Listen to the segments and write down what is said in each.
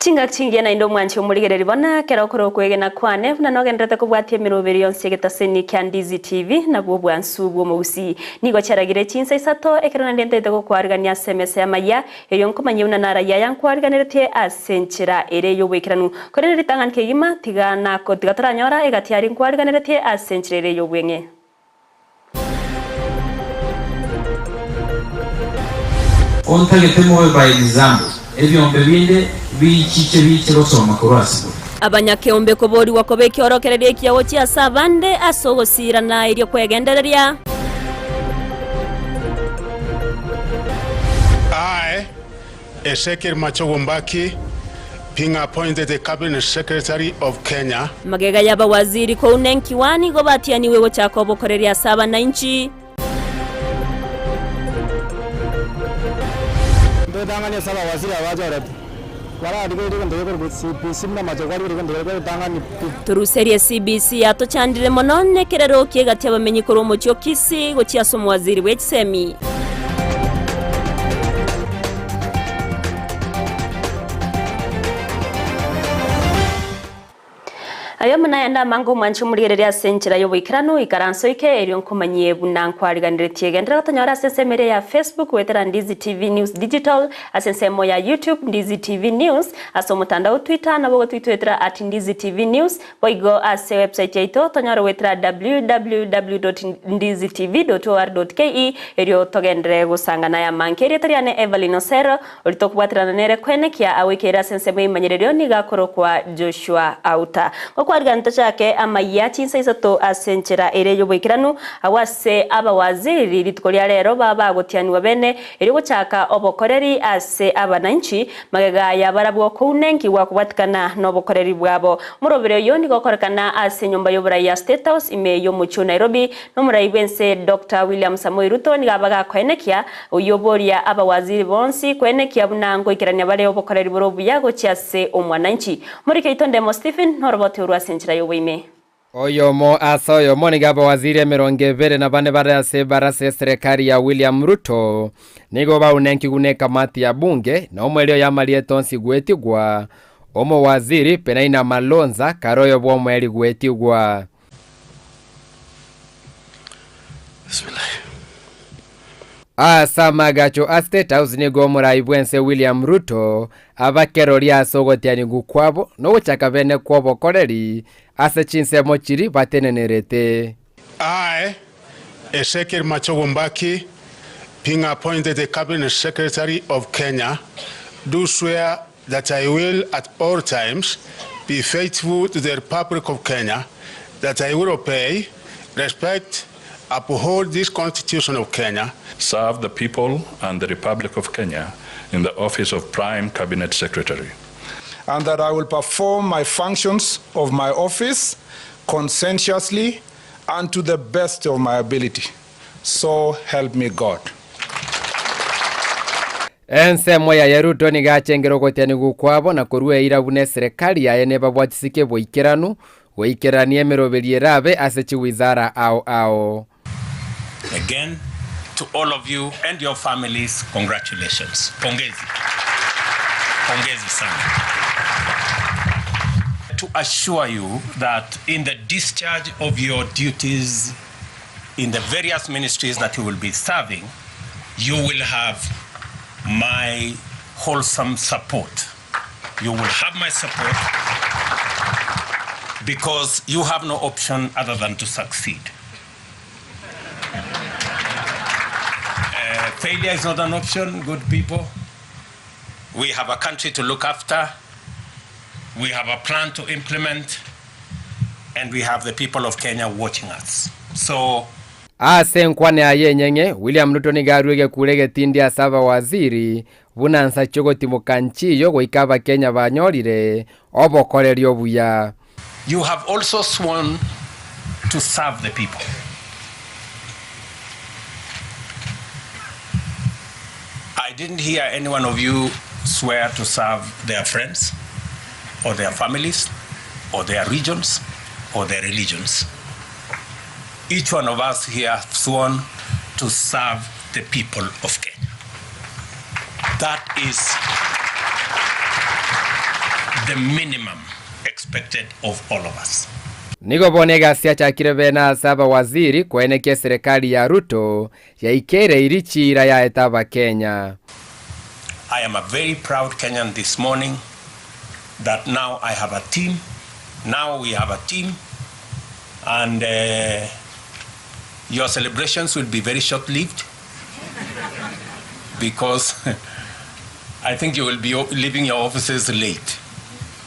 Chingak chingiana indo mwanchi umurigereri bona kera okoro kwegena kwane na nogendete kubwatie miroberi yonse getaseni kya Ndizi TV na bwo bwansu bwo musi nigo charagire chinsa isato ekerana ndente ko kwarigania SMS ya maya eriyo nkomanye una nara ya yankwariganirete asenchira ere yo wekiranu korene ritangan kegima tigana ko tigatoranyora egatiari nkwariganirete asenchira ere yo bwenge ontagete by example ebyombe binde bichiche bichero soma kurasibo abanyakeombe kobori wakobeki orokererie kiyago chia sabande asogosira na irio kwegendereria I, Ezekiel Machogombaki, being appointed the Cabinet Secretary of Kenya. Magega yaba waziri ko unenkiwani gobatia niwe gochako bokoreria saba na inchi ndodanganya saba waziri abajo turuserie CBC atochandire monone kerero kiegati abamenyi koromo cyo Kisii gochia somo waziri w'ekisemi ayo munayanda mango mwanchi murigereria senchira yo wikirano ikaranso ike eriyo nkomanyie bunankwariganire tiegendera tanyora sensemere ya Facebook wetera Ndizi TV News Digital asensemo ya YouTube Ndizi TV News aso mutandao Twitter na bogo twitwetera @Ndizi TV News boigo ase website yaito tanyora wetera www.ndizitv.or.ke eriyo togendere gusangana ya mankeri tariane Evelyn Osero olitokwatirana nere kwenekia awikera sensemo imanyererio nigakoro kwa Joshua Auta kwariganta chake amaya chinsa isato asenchera ere yo bwikiranu awase abawaziri litkoria rero baba gotianwa bene eri gochaka obokoreri ase abananchi magega ya barabwo kunenki wakubatikana nobokoreri bwabo murobere yo ndigokorekana ase nyumba y'oburaya State House ime yo mucho Nairobi no murayibense Dr. William Samoei Ruto nigabaga kwenekia uyoboria abawaziri bonsi kwenekia bunango ikirania bare obokoreri borobu yago chiase omwananchi muri keitonde Stephen norobote senchira yo wime oyomo asoyomo nigaba waziri emirongevere na bane barase barase serikali ya William Ruto nigo baunenki gune kamati ya bunge na omwelio ya malietonsi gwetigwa omo waziri penaina malonza karoyo bwo mweli gwetigwa Asamagacho a State House nigo muraibwense William Ruto abakero lya sogotiani gukwabo no guchaka bene kwobo koreri ase chinsemo chiri batenenerete. I, Ezekiel Machogombaki, being appointed the Cabinet Secretary of Kenya, do swear that I will at all times be faithful to the Republic of Kenya, that I will obey, respect, uphold this Constitution of Kenya, serve the people and the Republic of Kenya in the office of Prime Cabinet Secretary, and that I will perform my functions of my office conscientiously and to the best of my ability. So help me God. Ensemo ya Ruto ni gachengero gotiani gukwabo na kurue irabune serikali ya ene babwatisike boikiranu goikiranie meroberi rabe ase wizara ao. Again, to all of you and your families, congratulations. Pongezi. Pongezi sana. To assure you that in the discharge of your duties in the various ministries that you will be serving, you will have my wholesome support. You will have my support because you have no option other than to succeed. Failure is not an option, good people. We have a country to look after. We have a plan to implement. And we have the people of Kenya watching us. So asenkwane ayenyenge William Ruto ni garwege kurege tindi asaba waziri bunansa chogoti mukanchi yo goikaba Kenya banyorire obokoreri obuya. You have also sworn to serve the people. I didn't hear any one of you swear to serve their friends or their families or their regions or their religions. Each one of us here have sworn to serve the people of Kenya. That is the minimum expected of all of us. Nigo bonega siacha kirevena saba waziri kuenekea serikali ya Ruto ya ikere irichira ya etaba Kenya. I am a very proud Kenyan this morning that now I have a team. Now we have a team, and your celebrations will be very short-lived because I think you will be leaving your offices late.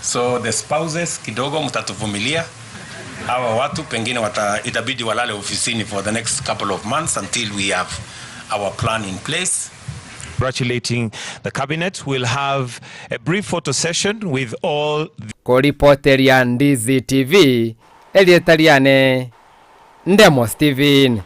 So the spouses kidogo mtatuvumilia. Hawa watu pengine itabidi walale ofisini for the next couple of months until we have our plan in place. Congratulating the cabinet. We'll have a brief photo session with all Reporter ya Ndizi TV Elietariane Ndemo Steven.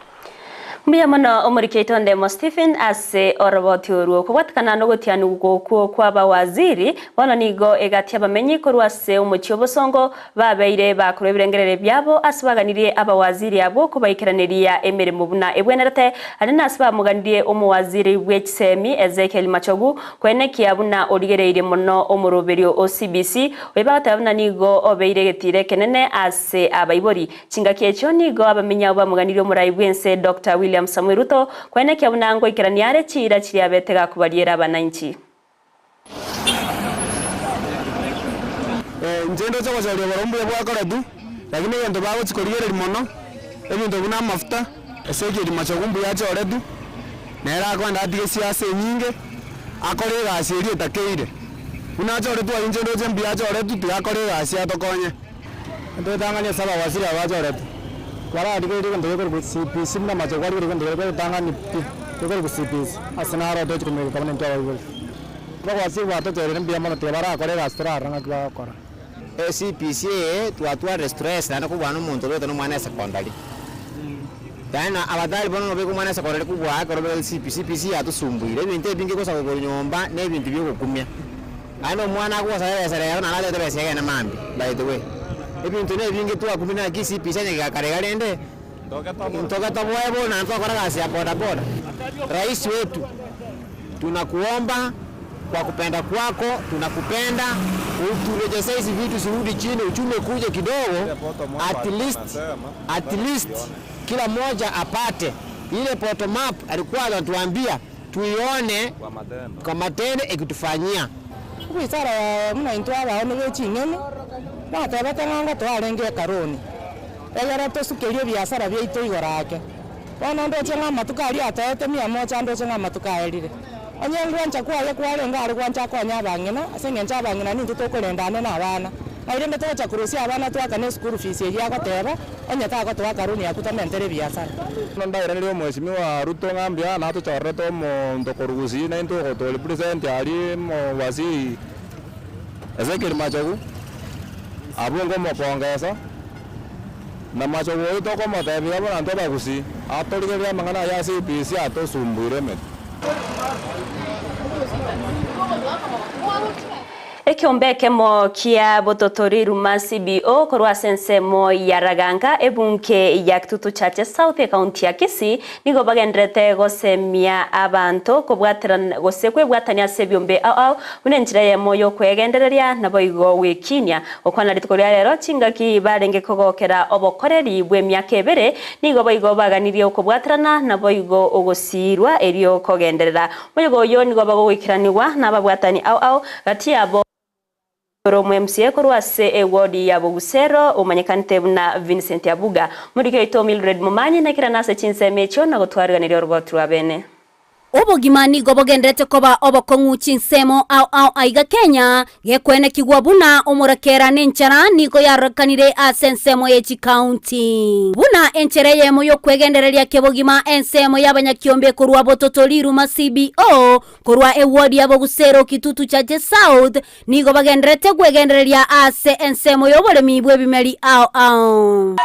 Mbia mono omurikeito Ndemo Stephen ase oroboti oruo kubatkana no gotianu goko kwa bawaziri bono nigo egatia bamenyi korwase umuchi bosongo babeire bakuru birengerere byabo asibaganirie abawaziri abo kubaikiraniria emirimo buna ebwenerete anena asibamuganirie omuwaziri w'ekisemi Ezekiel Machogu kwenekia buna origereire mono omuroberio OCBC webatabuna nigo obeire getire kenene ase abaibori chingakie cyo nigo abamenya bamuganirie omurayi bwense Dr. William Samuel Ruto kwenekea bunango ikiraniare chira chiri abetega kubariera abananchi. Njendo cyo kwazali barombuye bwakoratu lakini yendo bago chikoriyere limono ebintu buna mafuta Ezekiel Machogu yacho oretu nera kwanda atige siasa nyinge akorera asiri takeire unacho oretu njendo zembi yacho oretu tiakorera asia tokonye ndo tanganya saba waziri awacho oretu Kwara adigere kan dogo ko CPC na Machogu adigere kan dogo tanga ni dogo ko CPC asanaro dogo ko me kabane ntawa ko wasi wato tere mbia mono tebara akorera astra ranga kwa kora CPC tuatua restress na ko bwana muntu lo mwana secondary Dana abadali bono beko mwana secondary kubwa akoro CPC atusumbuire ibintu bingi ko sako nyomba ne ibintu byo kukumya ano mwana ko sare sare na nale tebe sege na mambi by the way ibintu ne bingi tu akumina Kisii pisanya karegarende ntoka tabwebo na ntoka kasi ya boda boda. Rais wetu tunakuomba kwa kupenda kwako, tunakupenda uturejeshe hizi vitu zirudi chini, uchumi kuje kidogo, at least kila mmoja apate ile bottom up alikuwa anatuambia tuione kwa matendo ikitufanyia kwisara muna intwa abaone bechinyene batabakanga twarenge karoni egera tosukerio biashara byaito igorake bona ndo chenga matukari atete 100 ndo chenga matukaerire onyengo ncha kwaye kwarenga ari kwancha kwanya bangina asengencha bangina nintu tokorendane na abana airende tocha kurusia abana twakane school fees ya goteba onyeta gotwa karoni yakutamentere biashara nonda iranire mheshimiwa Ruto ngambia na tuchorre to ndo Gusii na into to present ali mo wasi Ezekiel Machogu abungo mo pongeza na Machogu to ko mo tebi abana ndo Gusii atorige mangana ya CPC atosumbuire met Ekiombeke mo kia bototori ruma CBO korwa sense mo yaraganga ebunke yaktutu chache South County ya Kisii nigo bagendrete gosemia abanto kobwatira gosekwe bwatanya sebyombe au unenjira ye moyo kwegendereria nabo igo wikinya okwana litikoria rero chingaki barenge kogokera obokoreri bwe myaka ebere nigo boigo baganirie okobwatirana nabo igo ogosirwa erio kogenderera moyo yo nigo bagowikiraniwa nababwatani au gati abo Romo MCA korwase ewodi ya Bogusero umanyekanite na Vincent Abuga muri keito Mildred Mumanyi na kira nase chinsemecho na gotwariganira robot rwabene Obogimani gobogendete koba obokongu chinsemo au aiga Kenya gekwene kigwa buna omurakera nenchara niko yarakanire asensemo yechi county buna enchere yemo yo kwegendereria kebogima ensemo yabanyakiombe korwa bototoriru ma CBO korwa ewodi ya Bogusero kitutu chaje South niko bagendete kwegendereria ase ensemo yo bolemi bwe bimeli au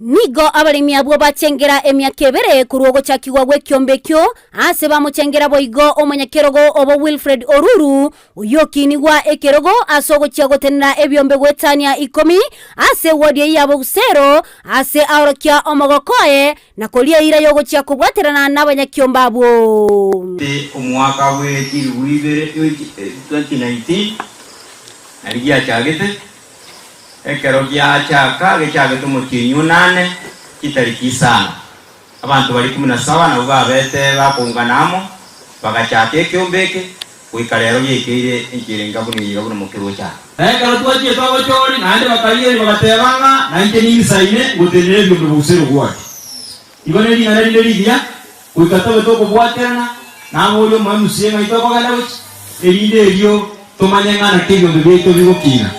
nigo abarimi abwo bachengera emyaka ebere kurugo chakigwa gwe kyombekyo ase bamuchengera boigo omanyakerogo obo Wilfred Oruru uyokinigwa ekerogo asogo chiagotenera ebyombe gwetania 10 ase wodi yabo Gusero ase aorokia omogokoe na kolia ira yogo chiakobwaterana n'abanyakyomba abo omwaka we 2019 aligia chagete ekero gya chaka gechagete mukinyu 8 kitariki sana abantu bali 17 nabo babete bakunganamo bagachaka ekyombeke kwikarero yekire enkirenga bunira buno mukiro cha ekero twagiye twabachori nande bakayeri bagatebanga nanje n'imisaine gutenere byo Gusero gwati ibone lingana lilia kwikatabe toko bwaterana nabo olyo mwamusiye itoko ganda buchi elinde elyo tomanyangana kebyo byeto bigokina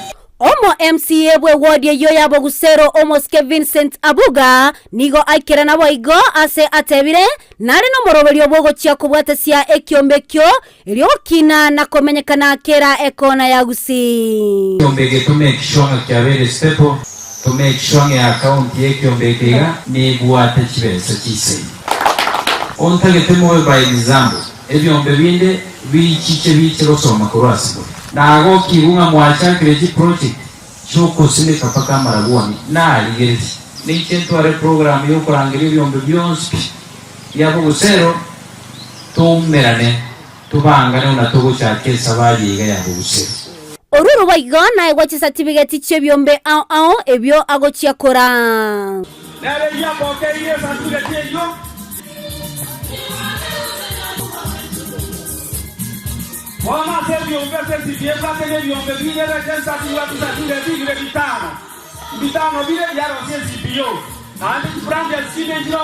Omo MCA bwe wodi yo yabo Gusero Omoske Vincent Abuga nigo aikera na boigo ase atebire nari no morobelyo bogo chia kubwatesia ekyombekyo elyo kina na komenyekana kera ekona ya Gusii kyombeke to make sure kyabere stepo to make sure account yekyombekega ni bwate kibese kise ontagete mowe by example ebyombe binde bichiche bichero soma kurasibo nago kibunga mwachakire ji project choko sine kapaka maragwani na ligezi ni chentware program yo kurangira ebyombe byonse yabo Gusero tumerane tubangane na togo chake sabayiga yabo Gusero Oruru baigona egwache certificate chebyombe ao ebyo agochia kora nare ya bokerie certificate yo Mama serio ungase sibieza tenerio mbegine rejensa tuwa tusatule bigire bitano bile yaro sensibio andi brand ya sine njiro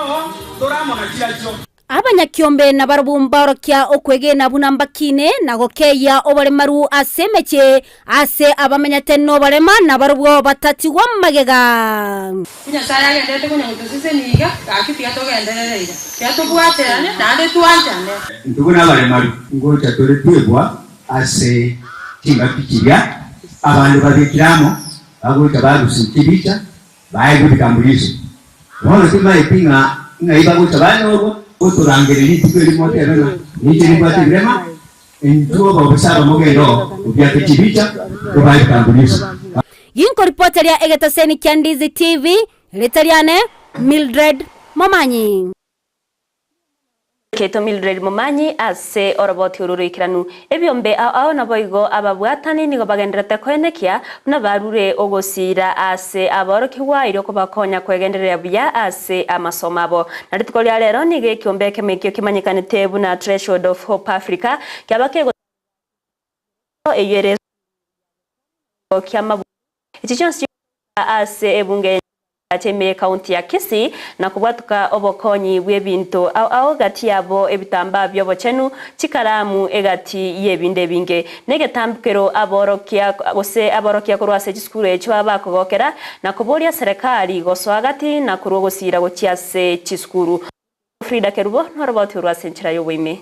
toramo na kila jo abanyakyombe na barabumba orokia okwege na bunambakine na gokeya obale maru asemeche ase abamenyate no barema na barubwo batati wa magega kunya sara gendete kunya ngutosise niga akitiga togenderera yatubwaterane nande tuanjane ndubona bale maru ngocha tole twebwa ase tinga pikirya abantu babikiramo bagocha barusikibicha baye bikambulizo wale kima ipinga ngaiba gocha banogo oturangere litiko limotera nijiri batirema entuo babusaba mogendo ubyake kibicha baye bikambulizo yinko reporter ya Egetaseni kya Ndizi TV letariane Mildred Momanyi Keto Mildred Momanyi ase oroboti ururikiranu ebyombe ao na boigo ababwatani nigo bagenderete kwenekia na barure ogosira ase aborokiwa iryo kubakonya kwegenderera bya ase amasomabo naritukolya lero nige kyombe kemekyo kimanyikanite buna Threshold of Hope Africa kyabake eyere kyama ichichonsi ase ebunge Ateme county ya Kisii na kubwatuka obokonyi bwebinto ao gati yabo ebitamba byobochenu chikaramu egati yebinde binge negetambukero aborokia kurwase chiskure chwa bakogokera na kuboria serikali goswagati na kurogosira gochiase chiskuru Frida Kerubo noroboti urwase nchira yobwime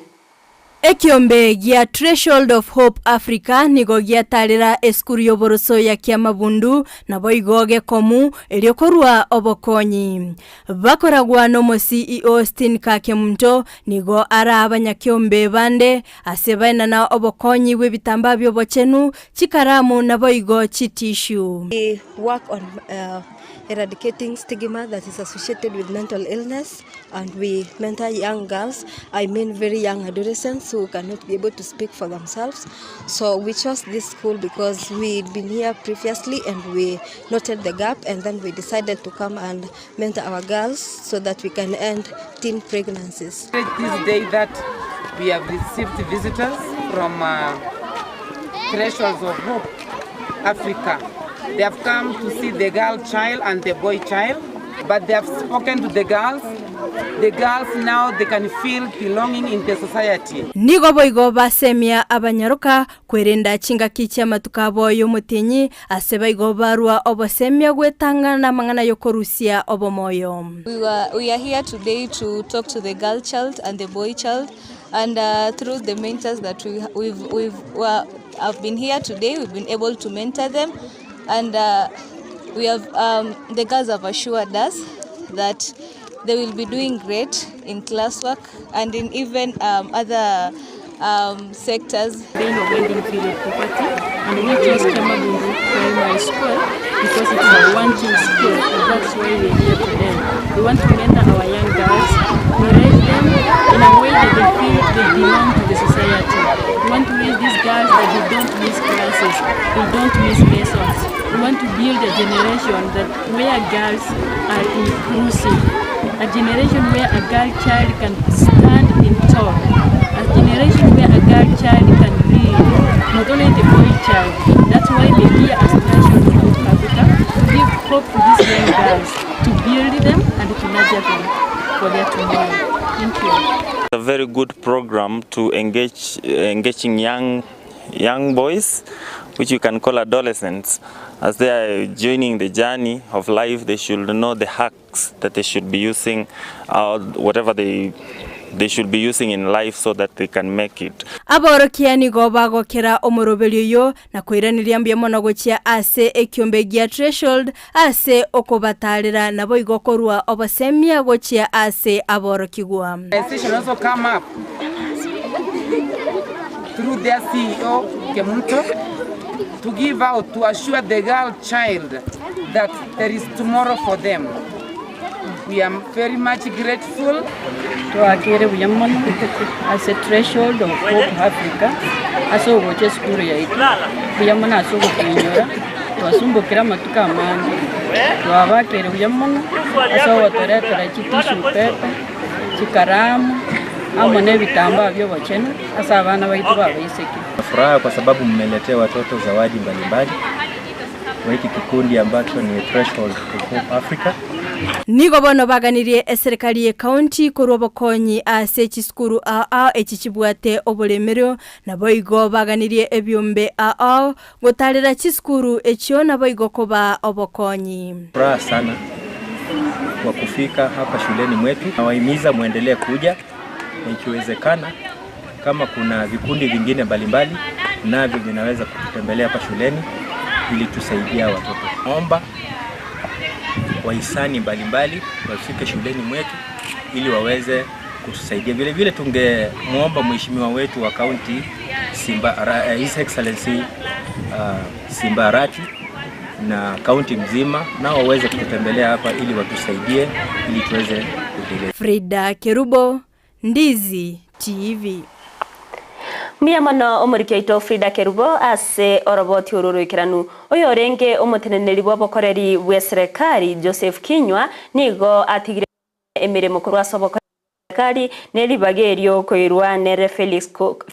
Ekyombe gia Threshold of Hope Africa nigo giatarira eskuru yoboroso ya Kiamabundu na boigoge komu eliokorwa obokonyi bakoragwa no CEO Stin Kakemunto nigo ara abanyakyombe bande asebaina na obokonyi bwebitamba byobochenu chikaramu na boigo chitishu. We work on eradicating stigma that is associated with mental illness, and we mentor young girls, I mean very young adolescents who cannot be able to speak for themselves. So we chose this school because we'd been here previously and we noted the gap, and then we decided to come and mentor our girls so that we can end teen pregnancies. This day that we have received visitors from Thresholds of Hope Africa. They have come to see the girl child and the boy child, but they have spoken to the girls. The girls now they can feel belonging in the society. Nigo boigo basemia abanyaruka kwerenda chinga kicha matukabo yomutinyi aseba igo barua obosemia gwetanga na mangana yokorusia obomoyo. We are here today to talk to the girl child and the boy child, and through the mentors that I've been here today, we've been able to mentor them. And we have the girls have assured us that they will be doing great in classwork and in even other sectors. Being a wedding period property, and we chose Kiamabundu Primary School because it's a one-team school, and that's why we're here today. We want to mentor our young girls, we raise them in a way that they feel they belong to the society. We want to raise these girls that they don't miss classes, they don't miss lessons. We want to build a generation that where girls are inclusive, a generation where a girl child can stand in tall, a generation where a girl child can lead, not only the boy child. That's why we're here as Threshold of Hope Africa, to give hope to these young girls, to build them and to nurture them for their tomorrow. Thank you. A very good program to engaging young boys, which you can call adolescents. As they are joining the journey of life, they should know the hacks that they should be using, whatever they should be using in life so that they can make it. Aborokia nigo bagokera omoroberio yo na kwiraniria mbia mono gochia ase ekiombe gia Threshold ase okobatarira nabo igokorwa obasemia gochia ase aborokigwa. They should also come up through their CEO Kemunto to give out, to assure the girl child that there is tomorrow for them. We are very much grateful to Akere Williamon as a Threshold of Hope Africa. As a watch school, Williamon as a Kinyora, to Asumbo Kiramatuka man, to Avakere Williamon, as a water, Chitishu Pepe, Chikaram, Amone Vitamba, Yovachen, as Avana Vaituba Iseki. Furaha kwa sababu mmeletea watoto zawadi mbalimbali. Wiki kikundi ambacho ni Threshold of Hope Africa. Nigo bono baganirie serikali ya county kurobokonyi ase chiskuru echichibwate obulemeryo na boigo baganirie ebyombe gotalera chiskuru echyo na boigo koba obokonyi. Furaha sana kwa kufika hapa shuleni mwetu. Nawahimiza muendelee kuja ikiwezekana. Kama kuna vikundi vingine mbalimbali navyo vinaweza kututembelea hapa shuleni ili tusaidia watoto. Naomba wahisani mbalimbali wafike shuleni mwetu ili waweze kutusaidia. Vile vile tungemuomba mheshimiwa wetu wa county His Excellency Simba Arati na county mzima nao waweze kututembelea hapa ili watusaidie ili tuweze kuendelea. Frida Kerubo, Ndizi TV. Miyamano omurike ito Frida Kerubo ase oroboti ururukiranu oyo renge omuteneneri bw'abakoreri bwa serikali Joseph Kinywa nigo atigire emirimo kurwa sobokoreri neri bagerio koirwa nere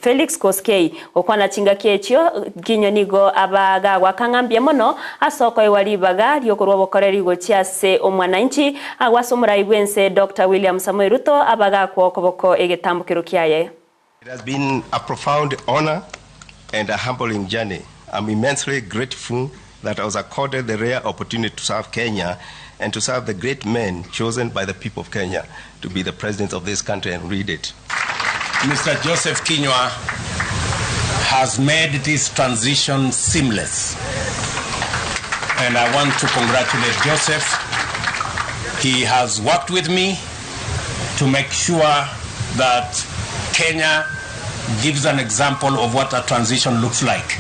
Felix Koskei okwana chinga kyecho Kinywa nigo abaga wakangambye mono asoko iwali baga ryokorwa bokoreri gochiase omwananchi agwasomura ibwense Dr. William Samoei Ruto abaga kwokoboko egetambukiro kiaye. It has been a profound honor and a humbling journey. I'm immensely grateful that I was accorded the rare opportunity to serve Kenya and to serve the great men chosen by the people of Kenya to be the president of this country and lead it. Mr. Joseph Kinywa has made this transition seamless. And I want to congratulate Joseph. He has worked with me to make sure that Kenya gives an example of what a transition looks like.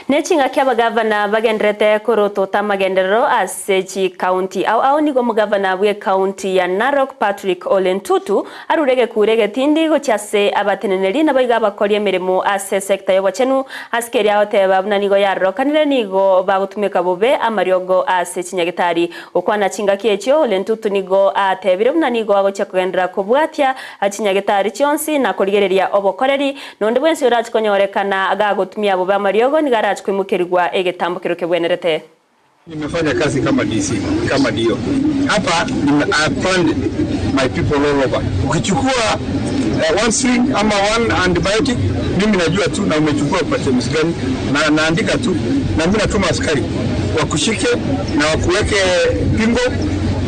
Nechinga kia bagavana bagendrete kuroto tamagendero asechi county au nigo mugavana bwe county ya Narok Patrick Olentutu arurege kurege tindi gochase abateneneri nabayiga bakorie mirimo ase sector y'obachenu askeri aote babuna nigo yarokanire nigo bagutumika bobe amaryogo ase chinyagitari okwana chinga kiechyo Olentutu nigo atebire buna nigo agocha kugendera kubwatia achinyagitari chionsi na kurigereria obokoreri nonde bwensi urachi konyorekana agagutumia bobe amaryogo nigara kwimukirwa egetambukiro kebwenerete. Nimefanya kazi kama DC kama dio hapa. I found my people all over. Ukichukua one sling ama one antibiotic, mimi najua tu na umechukua upate msigani na naandika tu na mimi natuma askari wakushike na wakuweke pingo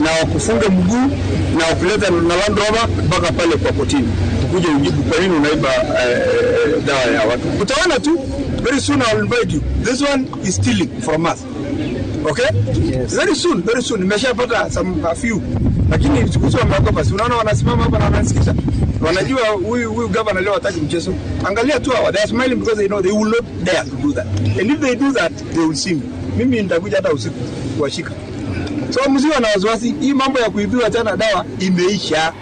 na wakufunge mguu na wakuleta na Land Rover mpaka pale kwa kotini ukuje ujibu kwa nini unaiba dawa ya watu. Utaona tu very soon I will invite you. This one is stealing from us. Okay? Yes. Very soon. Nimeshapata a few. Lakini sikuzo wameogopa. Si unaona wanasimama hapa na wanasikiza. Wanajua huyu governor leo hataki mchezo. Angalia tu hawa. They are smiling because they know they will not dare to do that. And if they do that, they will see me. Mimi nitakuja hata usiku kuwashika. So msiwe na wasiwasi. Hii mambo ya kuibiwa tena dawa imeisha.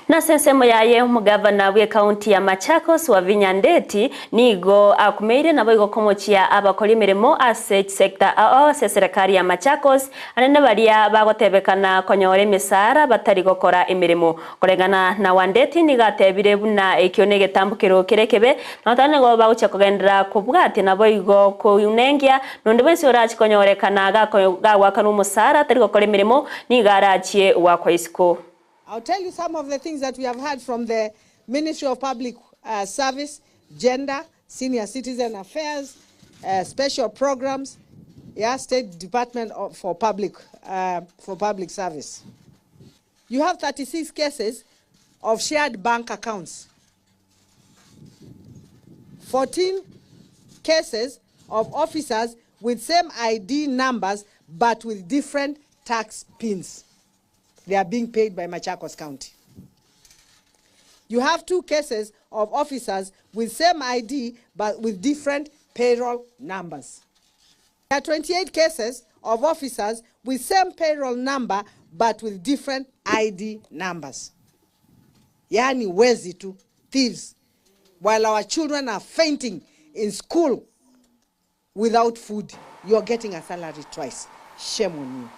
Na sensemo yaye umugavana we county ya Machakos wa Vinyandeti nigo akumeire nabo igokomochia abakora imirimo ase sector ase serikali ya Machakos anene baria bagotebekana konyore misara batari gukora imirimo korengana na Wandeti nigatebire buna ekione getambukiro kirekebe natane go bagucha kugendera kubwati nabo igo kuyunengia nonde bese orachi konyorekana gagwakana umusara tari gukora imirimo nigarachie wakwa isiko. I'll tell you some of the things that we have heard from the Ministry of Public Service, Gender, Senior Citizen Affairs, Special Programs, State Department for Public Service. You have 36 cases of shared bank accounts, 14 cases of officers with same ID numbers but with different tax pins. They are being paid by Machakos County. You have 2 cases of officers with same ID but with different payroll numbers. There are 28 cases of officers with same payroll number but with different ID numbers. Yani wezi tu, thieves, while our children are fainting in school without food. You're getting a salary twice. Shame on you.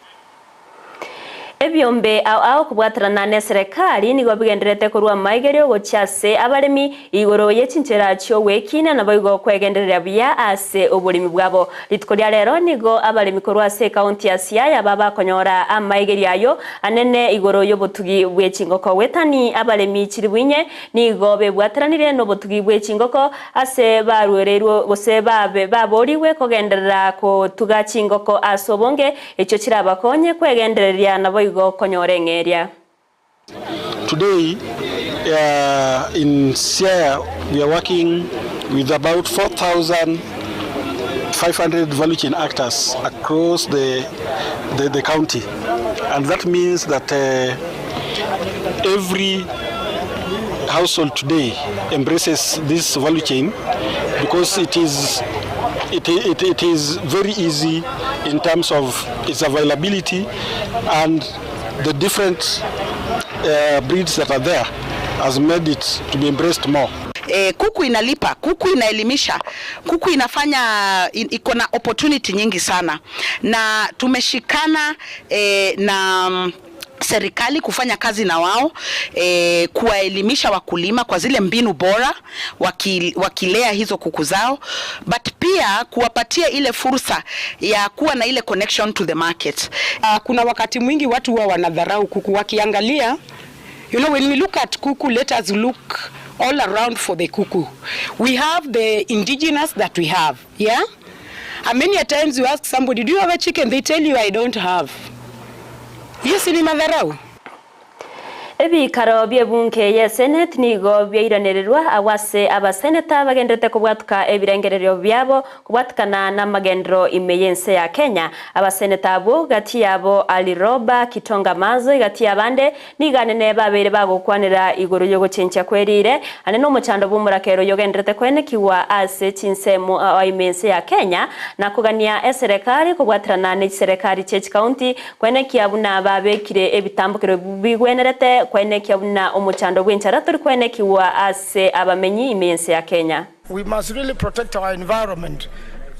Ebyombe au kubwatrana ne serikali nigo bigenderete kurwa maigerio gochase abaremi igoro yechinchera cyo wekina nabo igo kwegenderera bya ase oburimi bwabo litkolia rero nigo abaremi kurwa se county ya Siaya baba konyora amaigerio ayo anene igoro yobotugi bwechingoko wetani abaremi chiribwinye nigo bebwatranire no botugi bwechingoko ase barwererwo gose babe baboriwe kogenderera ko tugachingoko asobonge echo chirabakonye kwegenderera nabo Today, in Siaya, we are working with about 4,500 value chain actors across the county, and that means that every household today embraces this value chain because it is very easy in terms of its availability and the different breeds that are there has made it to be embraced more. Kuku inalipa, kuku inaelimisha, kuku inafanya iko na opportunity nyingi sana, na tumeshikana na serikali kufanya kazi na wao kuwaelimisha wakulima kwa zile mbinu bora wakilea hizo kuku zao, but pia kuwapatia ile fursa ya kuwa na ile connection to the market. Kuna wakati mwingi watu huwa wanadharau kuku wakiangalia, you know, when we look at kuku, let us look all around for the kuku. We have the indigenous that we have, yeah? And many a times you ask somebody, do you have a chicken? They tell you, I don't have. Yes, ni madharau. Ebi karobye bunke ya Senate nigo byiranererwa awase abaseneta bagendete kubwatuka ebirengerero byabo kubwatukana na magendro imeyense ya Kenya. Abaseneta abo gati yabo Aliroba Kitonga Mazo gati yabande niganene babere bagokwanira igoro yo gucencha kwerire ane no muchando bumurakero yogendete kwenekiwa ase chinsemo imense ya Kenya na kugania serikali kubwatrana ne serikali Church County kwenekia buna babekire ebitambukiro bigwenerete kwenekia buna omuchando bw'enchara turi kwenekiwa ase abamenyi imense ya Kenya. We must really protect our environment.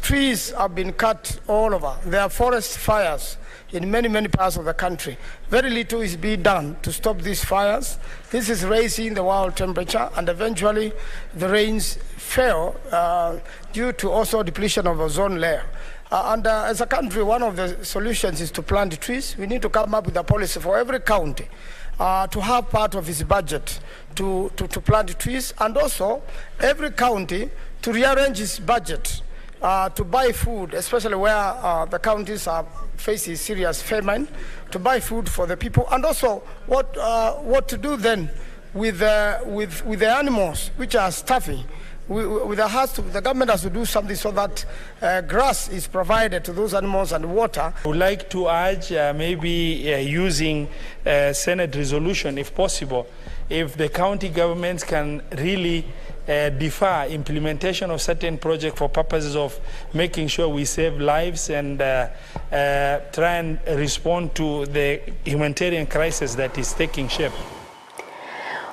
Trees have been cut all over. There are forest fires in many parts of the country. Very little is being done to stop these fires. This is raising the world temperature, and eventually the rains fail due to also depletion of ozone layer. As a country, one of the solutions is to plant trees. We need to come up with a policy for every county to have part of its budget to plant trees, and also every county to rearrange its budget to buy food, especially where the counties are facing serious famine, to buy food for the people, and also what to do then with the animals which are starving. the government has to do something so that grass is provided to those animals and water. I would like to urge maybe using Senate resolution if possible, if the county governments can really defer implementation of certain projects for purposes of making sure we save lives and try and respond to the humanitarian crisis that is taking shape.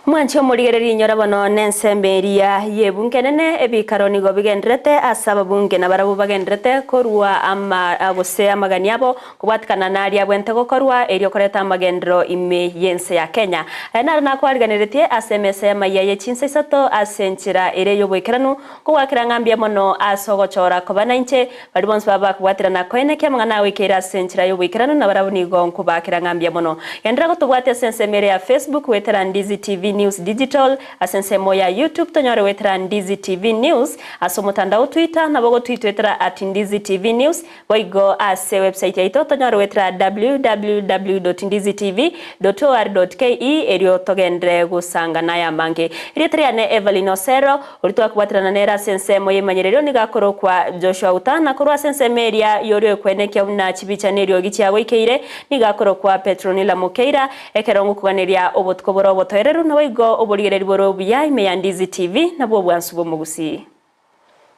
Mwancho murigereri nyora bono nensemberia yebunge nene ebikaroni go bigendrete asaba bunge na barabu bagendrete korwa ama agose amagani abo kubatkana nari abwente go korwa erio koreta magendro ime yense ya Kenya na na kwariganirete SMS mayaye chinse sato asenchira ere yoboikeranu ko wakira ngambia mono asogochora ko bananche baribons baba kwatira na koene ke mwana wikira asenchira yoboikeranu na barabu ni go kubakira ngambia mono yandra go tubwate sensemere ya Facebook wetera Ndizi TV News Digital asense moya YouTube tonyore wetra Ndizi TV News asomotandao Twitter na bogo twitwetera @Ndizi TV News boigo ase website yaito tonyore wetra www.ndizitv.or.ke erio togendre gusanga naya mange iritriane Evelyn Osero ulitwa kubatrana nera sense moye manyerero nigakoro kwa Joshua Utana kurwa sense meria yorio kweneke una chibicha nerio gichiago ikeire nigakoro kwa Petronila Mukeira ekerongo kuganeria obotko boro botoereru na go oborigereri boro buya ime ya Ndizi TV na bwo bwansubo mu Gusii.